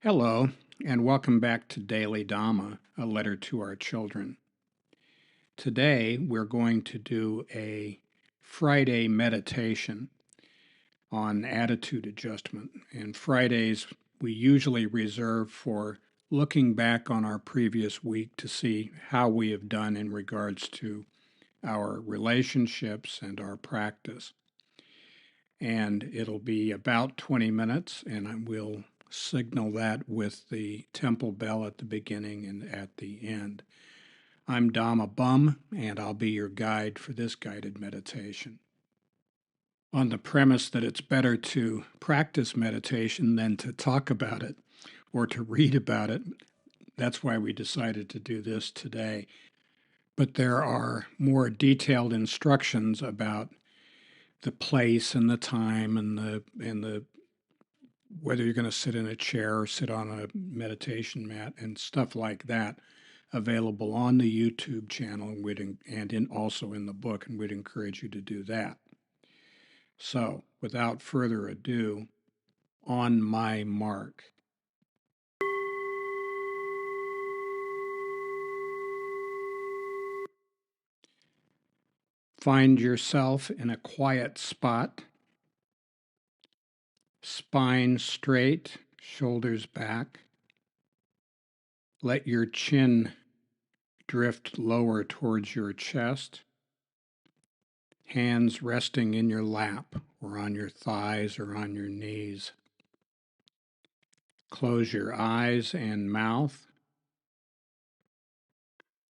Hello, and welcome back to Daily Dhamma, a letter to our children. Today, we're going to do a Friday meditation on attitude adjustment. And Fridays, we usually reserve for looking back on our previous week to see how we have done in regards to our relationships and our practice. And it'll be about 20 minutes, and I will signal that with the temple bell at the beginning and at the end. I'm Dhamma Bum, and I'll be your guide for this guided meditation. On the premise that it's better to practice meditation than to talk about it or to read about it, that's why we decided to do this today. But there are more detailed instructions about the place and the time and the whether you're going to sit in a chair or sit on a meditation mat and stuff like that available on the YouTube channel and also in the book, and we'd encourage you to do that. So, without further ado, on my mark. Find yourself in a quiet spot, spine straight, shoulders back. Let your chin drift lower towards your chest, hands resting in your lap or on your thighs or on your knees. Close your eyes and mouth.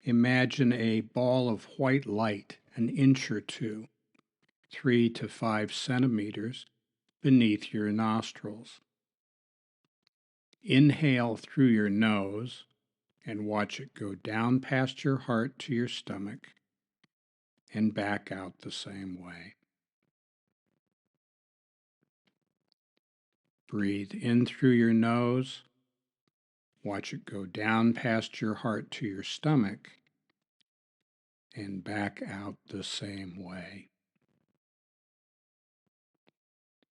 Imagine a ball of white light an inch or two, 3 to 5 centimeters, beneath your nostrils. Inhale through your nose and watch it go down past your heart to your stomach and back out the same way. Breathe in through your nose. Watch it go down past your heart to your stomach and back out the same way.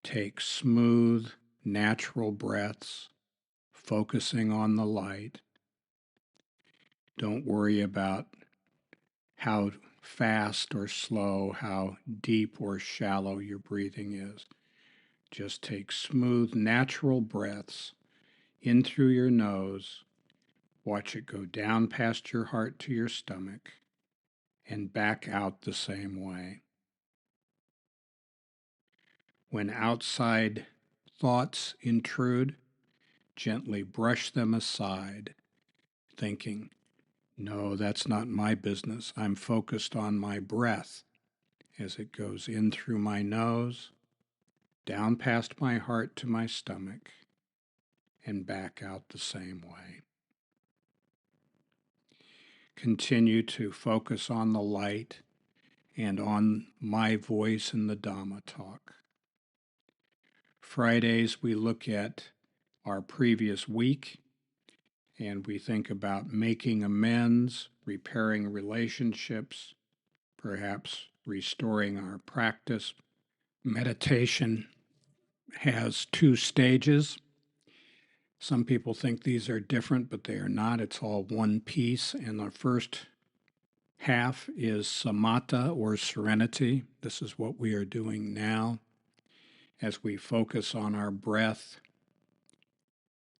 Take smooth, natural breaths, focusing on the light. Don't worry about how fast or slow, how deep or shallow your breathing is. Just take smooth, natural breaths in through your nose. Watch it go down past your heart to your stomach and back out the same way. When outside thoughts intrude, gently brush them aside, thinking, "No, that's not my business. I'm focused on my breath as it goes in through my nose, down past my heart to my stomach, and back out the same way." Continue to focus on the light and on my voice in the Dhamma talk. Fridays, we look at our previous week and we think about making amends, repairing relationships, perhaps restoring our practice. Meditation has 2 stages. Some people think these are different, but they are not. It's all one piece. And the first half is samatha, or serenity. This is what we are doing now. As we focus on our breath,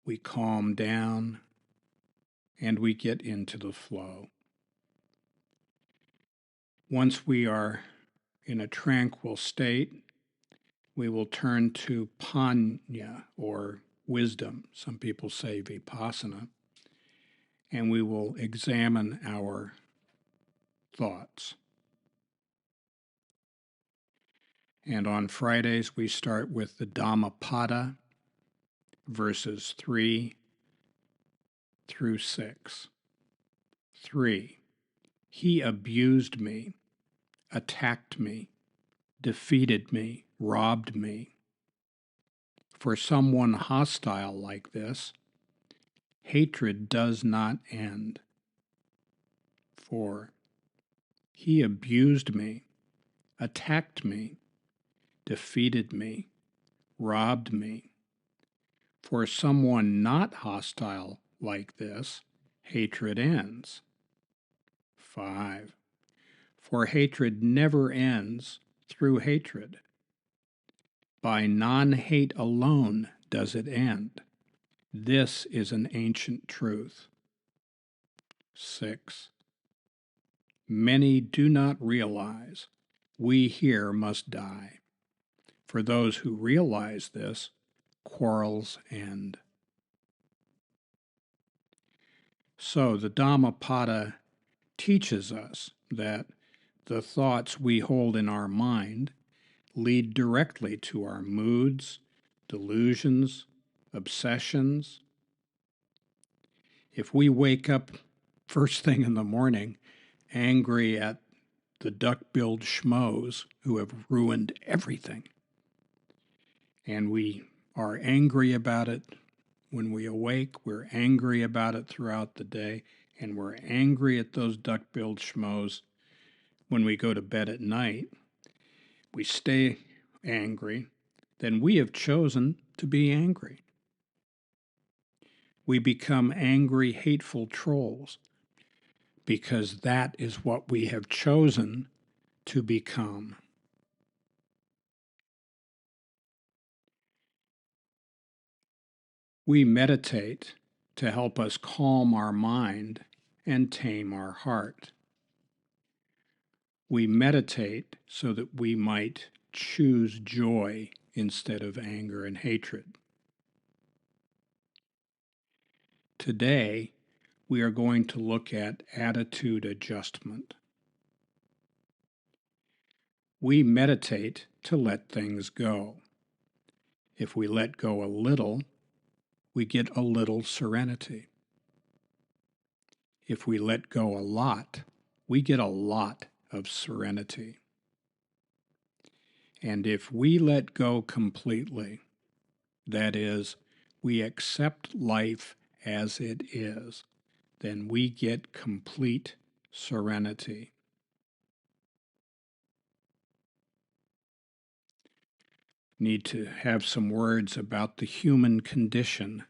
we calm down and we get into the flow. Once we are in a tranquil state, we will turn to panya, or wisdom. Some people say vipassana, and we will examine our thoughts. And on Fridays, we start with the Dhammapada, verses 3 through 6. 3. He abused me, attacked me, defeated me, robbed me. For someone hostile like this, hatred does not end. 4. He abused me, attacked me, defeated me, robbed me. For someone not hostile like this, hatred ends. 5. For hatred never ends through hatred. By non-hate alone does it end. This is an ancient truth. 6. Many do not realize we here must die. For those who realize this, quarrels end. So the Dhammapada teaches us that the thoughts we hold in our mind lead directly to our moods, delusions, obsessions. If we wake up first thing in the morning angry at the duck-billed schmoes who have ruined everything, and we are angry about it when we awake, we're angry about it throughout the day, and we're angry at those duck-billed schmoes when we go to bed at night, we stay angry, then we have chosen to be angry. We become angry, hateful trolls because that is what we have chosen to become. We meditate to help us calm our mind and tame our heart. We meditate so that we might choose joy instead of anger and hatred. Today, we are going to look at attitude adjustment. We meditate to let things go. If we let go a little, we get a little serenity. If we let go a lot, we get a lot of serenity. And if we let go completely, that is, we accept life as it is, then we get complete serenity. Need to have some words about the human condition.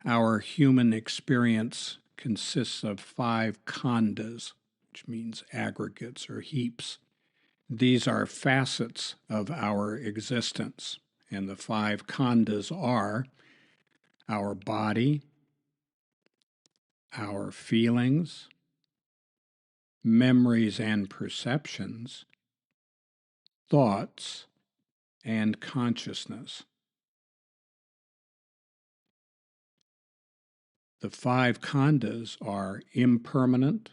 Our human experience consists of 5 khandhas, which means aggregates or heaps. These are facets of our existence, and the 5 khandhas are our body, our feelings, memories and perceptions, thoughts, and consciousness. The 5 khandhas are impermanent,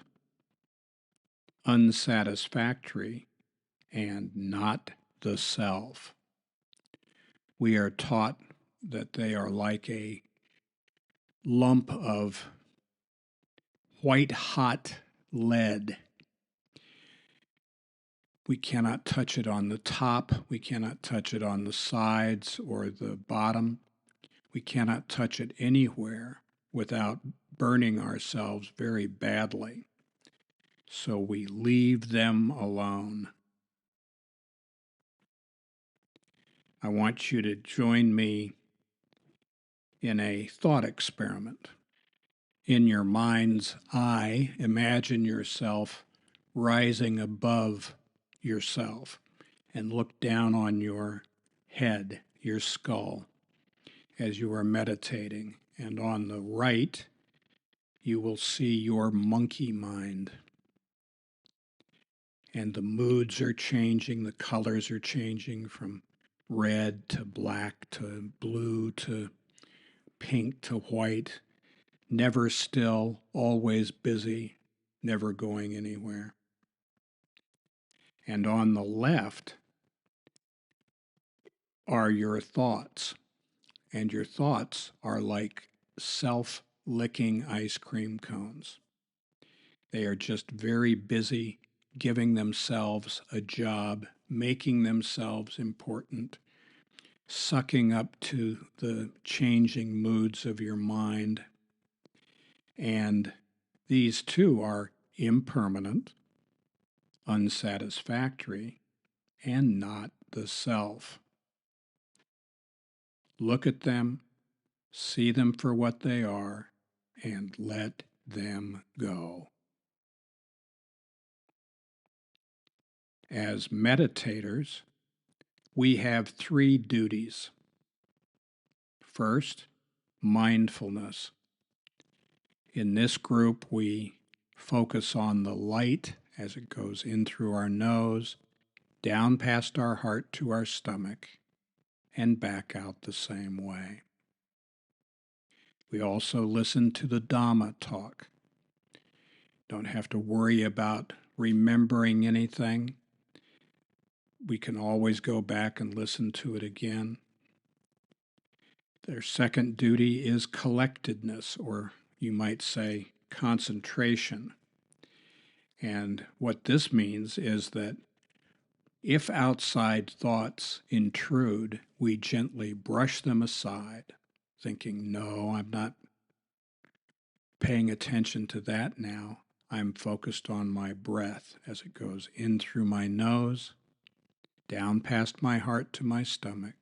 unsatisfactory, and not the self. We are taught that they are like a lump of white-hot lead. We cannot touch it on the top. We cannot touch it on the sides or the bottom. We cannot touch it anywhere without burning ourselves very badly. So we leave them alone. I want you to join me in a thought experiment. In your mind's eye, imagine yourself rising above yourself and look down on your head, your skull, as you are meditating. And on the right, you will see your monkey mind. And the moods are changing, the colors are changing from red to black to blue to pink to white, never still, always busy, never going anywhere. And on the left are your thoughts, and your thoughts are like self-licking ice cream cones. They are just very busy giving themselves a job, making themselves important, sucking up to the changing moods of your mind. And these too are impermanent, unsatisfactory, and not the self. look at them, see them for what they are, and let them go. As meditators, we have 3 duties. First, mindfulness. In this group, we focus on the light as it goes in through our nose, down past our heart to our stomach, and back out the same way. We also listen to the Dhamma talk. Don't have to worry about remembering anything. We can always go back and listen to it again. Their second duty is collectedness, or you might say concentration. And what this means is that if outside thoughts intrude, we gently brush them aside, thinking, no, I'm not paying attention to that now. I'm focused on my breath as it goes in through my nose, down past my heart to my stomach,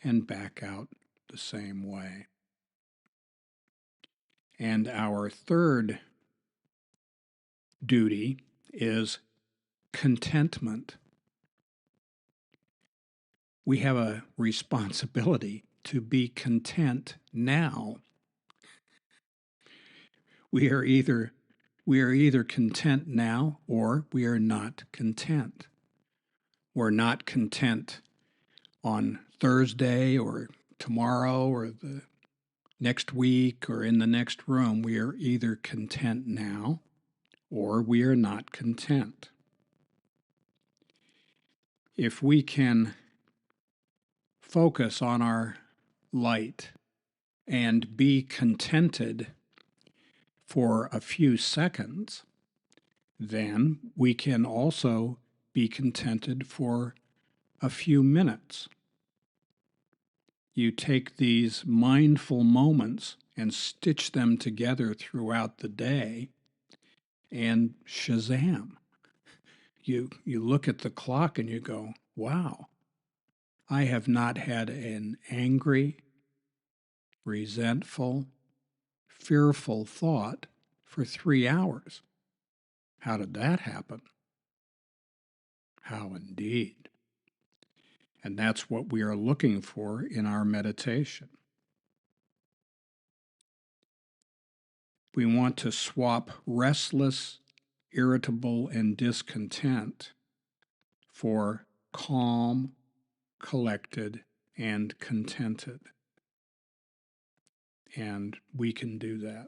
and back out the same way. And our third duty is contentment. We have a responsibility to be content now. We are either content now or we are not content. We're not content on Thursday or tomorrow or the next week or in the next room. We are either content now or we are not content. If we can focus on our light and be contented for a few seconds, then we can also be contented for a few minutes. You take these mindful moments and stitch them together throughout the day, and shazam, you look at the clock and you go, wow, I have not had an angry, resentful, fearful thought for 3 hours. How did that happen? How indeed. And that's what we are looking for in our meditation. We want to swap restless, irritable, and discontent for calm, collected, and contented. And we can do that.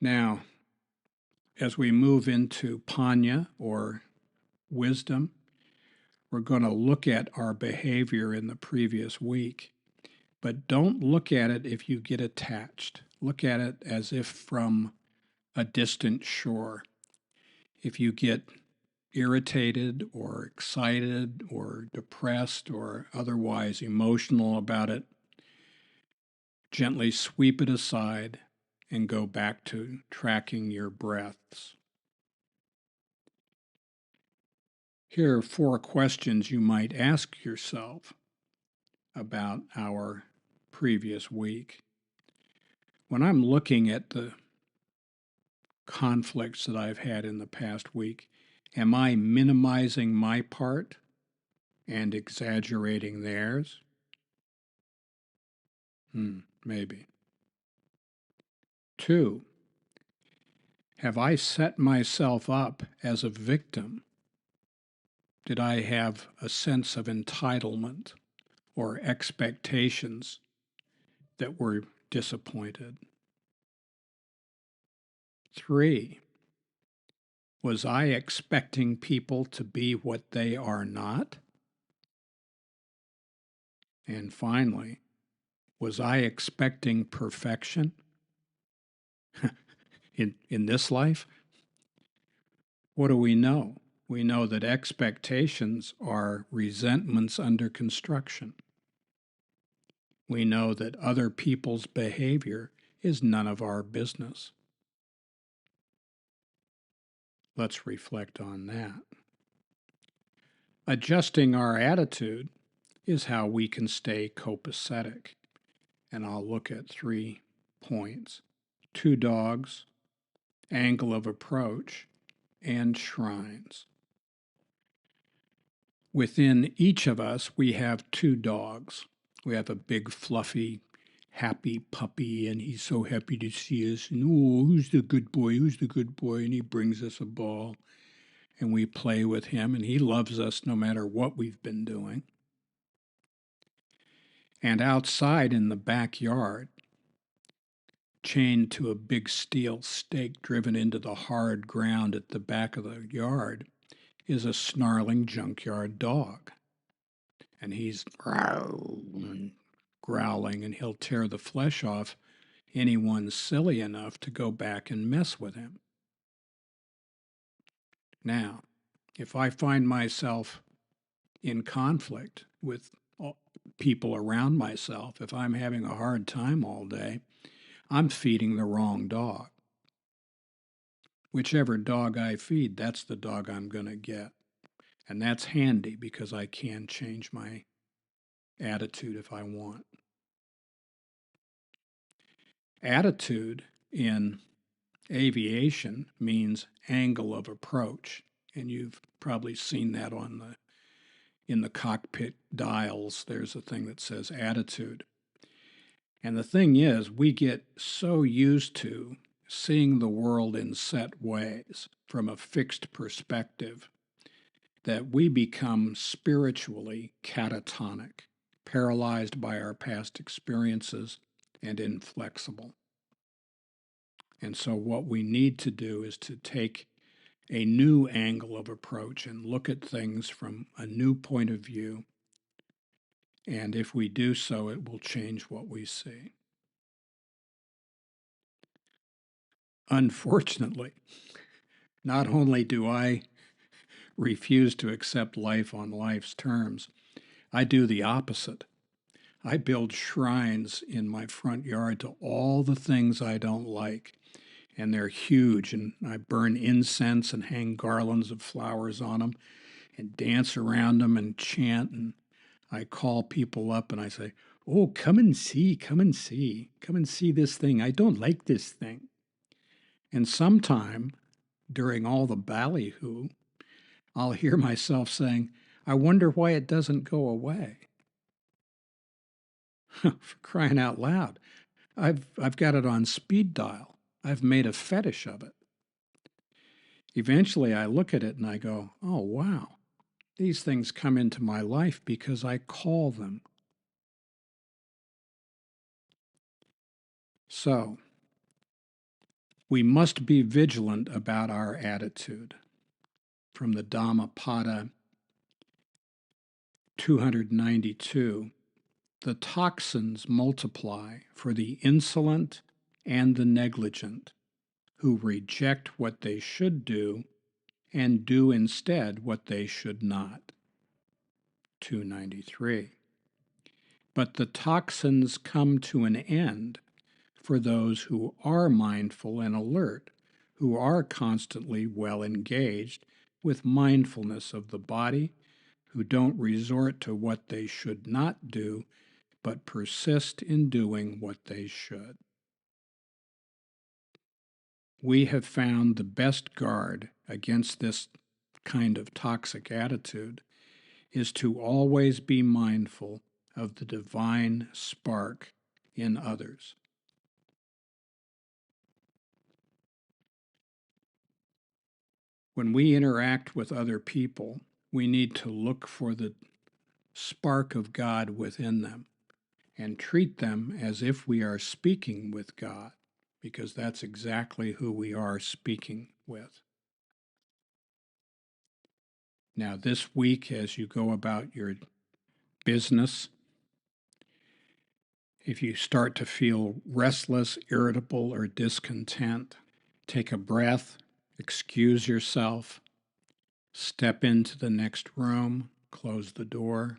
Now, as we move into Panya, or wisdom, we're going to look at our behavior in the previous week. But don't look at it if you get attached. Look at it as if from a distant shore. If you get irritated or excited or depressed or otherwise emotional about it, gently sweep it aside and go back to tracking your breaths. Here are 4 questions you might ask yourself about our previous week. When I'm looking at the conflicts that I've had in the past week, am I minimizing my part and exaggerating theirs? Maybe. 2, have I set myself up as a victim? Did I have a sense of entitlement or expectations that were disappointed? 3, was I expecting people to be what they are not? And finally, was I expecting perfection in this life? What do we know? We know that expectations are resentments under construction. We know that other people's behavior is none of our business. Let's reflect on that. Adjusting our attitude is how we can stay copacetic. And I'll look at 3 points: 2 dogs, angle of approach, and shrines. Within each of us, we have 2 dogs. We have a big, fluffy, happy puppy, and he's so happy to see us. And, oh, who's the good boy? Who's the good boy? And he brings us a ball, and we play with him, and he loves us no matter what we've been doing. And outside in the backyard, chained to a big steel stake driven into the hard ground at the back of the yard, is a snarling junkyard dog. And he's growling, and he'll tear the flesh off anyone silly enough to go back and mess with him. Now, if I find myself in conflict with people around myself, if I'm having a hard time all day, I'm feeding the wrong dog. Whichever dog I feed, that's the dog I'm going to get. And that's handy because I can change my attitude if I want. Attitude in aviation means angle of approach, and you've probably seen that in the cockpit dials. There's a thing that says attitude. And the thing is, we get so used to seeing the world in set ways from a fixed perspective that we become spiritually catatonic, paralyzed by our past experiences, and inflexible. And so, what we need to do is to take a new angle of approach and look at things from a new point of view. And if we do so, it will change what we see. Unfortunately, not only do I refuse to accept life on life's terms, I do the opposite. I build shrines in my front yard to all the things I don't like, and they're huge, and I burn incense and hang garlands of flowers on them and dance around them and chant, and I call people up and I say, "Oh, come and see, come and see, come and see this thing. I don't like this thing." And sometime during all the ballyhoo, I'll hear myself saying, "I wonder why it doesn't go away." For crying out loud, I've got it on speed dial. I've made a fetish of it. Eventually, I look at it and I go, "Oh, wow. These things come into my life because I call them." So, we must be vigilant about our attitude. From the Dhammapada 292, the toxins multiply for the insolent and the negligent, who reject what they should do and do instead what they should not. 293. But the toxins come to an end for those who are mindful and alert, who are constantly well engaged with mindfulness of the body, who don't resort to what they should not do, but persist in doing what they should. We have found the best guard against this kind of toxic attitude is to always be mindful of the divine spark in others. When we interact with other people, we need to look for the spark of God within them and treat them as if we are speaking with God, because that's exactly who we are speaking with. Now, this week, as you go about your business, if you start to feel restless, irritable, or discontent, take a breath, excuse yourself, step into the next room, close the door.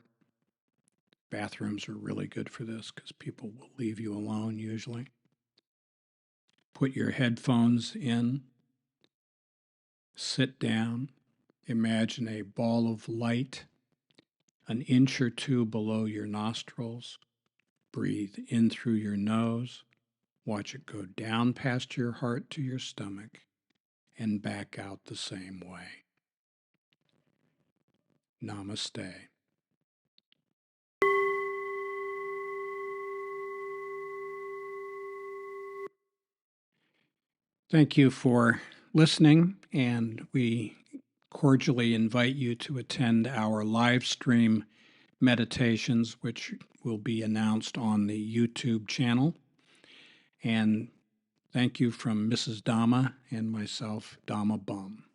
Bathrooms are really good for this because people will leave you alone usually. Put your headphones in, sit down, imagine a ball of light an inch or two below your nostrils. Breathe in through your nose. Watch it go down past your heart to your stomach and back out the same way. Namaste. Thank you for listening, and we cordially invite you to attend our live stream meditations, which will be announced on the YouTube channel. And thank you from Mrs. Dhamma and myself, Dhamma Bum.